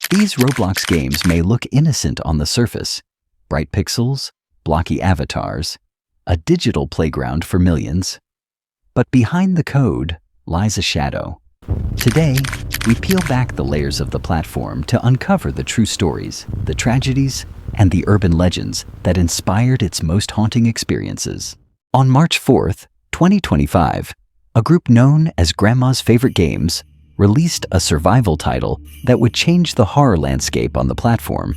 These Roblox games may look innocent on the surface. Bright pixels, blocky avatars, a digital playground for millions. But behind the code lies a shadow. Today, we peel back the layers of the platform to uncover the true stories, the tragedies, and the urban legends that inspired its most haunting experiences. On March 4th, 2025, a group known as Grandma's Favorite Games released a survival title that would change the horror landscape on the platform.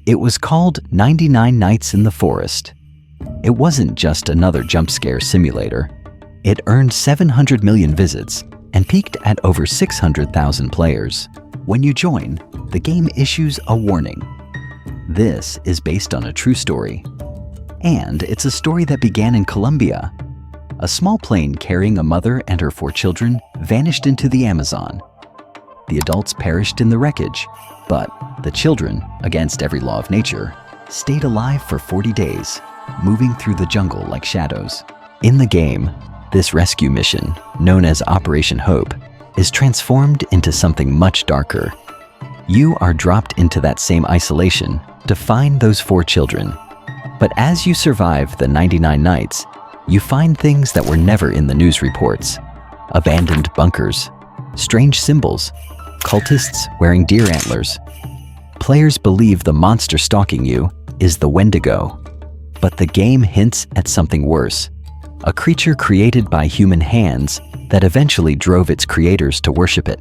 It was called 99 Nights in the Forest. It wasn't just another jump scare simulator. It earned 700 million visits and peaked at over 600,000 players. When you join, the game issues a warning. This is based on a true story. And it's a story that began in Colombia. A small plane carrying a mother and her 4 children vanished into the Amazon. The adults perished in the wreckage, but the children, against every law of nature, stayed alive for 40 days, moving through the jungle like shadows. In the game, this rescue mission, known as Operation Hope, is transformed into something much darker. You are dropped into that same isolation to find those 4 children. But as you survive the 99 nights, you find things that were never in the news reports. Abandoned bunkers, strange symbols, cultists wearing deer antlers. Players believe the monster stalking you is the Wendigo. But the game hints at something worse. A creature created by human hands that eventually drove its creators to worship it.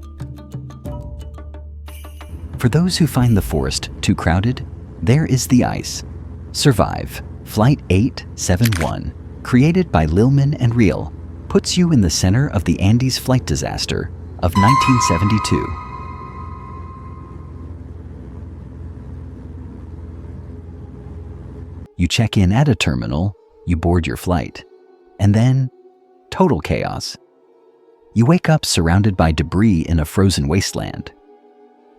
For those who find the forest too crowded, there is the ice. Survive, Flight 871, created by Lilman and Real, puts you in the center of the Andes flight disaster of 1972. You check in at a terminal, you board your flight, and then total chaos. You wake up surrounded by debris in a frozen wasteland.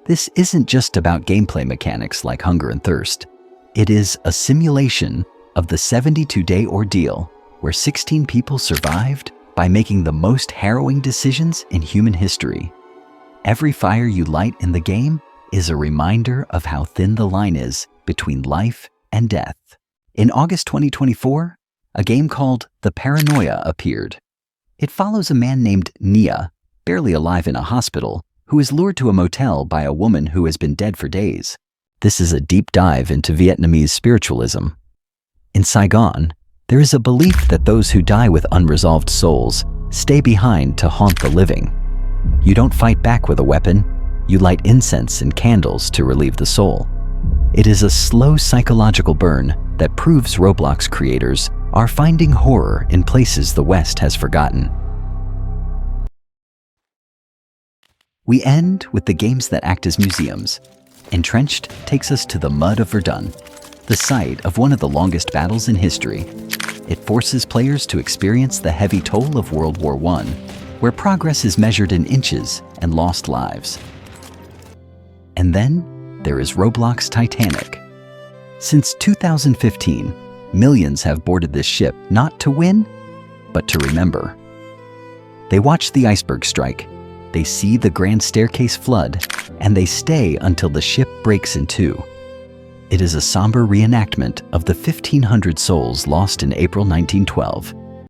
This isn't just about gameplay mechanics like hunger and thirst. It is a simulation of the 72-day ordeal where 16 people survived by making the most harrowing decisions in human history. Every fire you light in the game is a reminder of how thin the line is between life and death. In August 2024, a game called The Paranoia appeared. It follows a man named Nia, barely alive in a hospital, who is lured to a motel by a woman who has been dead for days. This is a deep dive into Vietnamese spiritualism. In Saigon, there is a belief that those who die with unresolved souls stay behind to haunt the living. You don't fight back with a weapon, you light incense and candles to relieve the soul. It is a slow psychological burn that proves Roblox creators are finding horror in places the West has forgotten. We end with the games that act as museums. Entrenched takes us to the mud of Verdun, the site of one of the longest battles in history. It forces players to experience the heavy toll of World War I, where progress is measured in inches and lost lives. And then there is Roblox Titanic. Since 2015, millions have boarded this ship not to win, but to remember. They watch the iceberg strike, they see the grand staircase flood, and they stay until the ship breaks in two. It is a somber reenactment of the 1,500 souls lost in April 1912.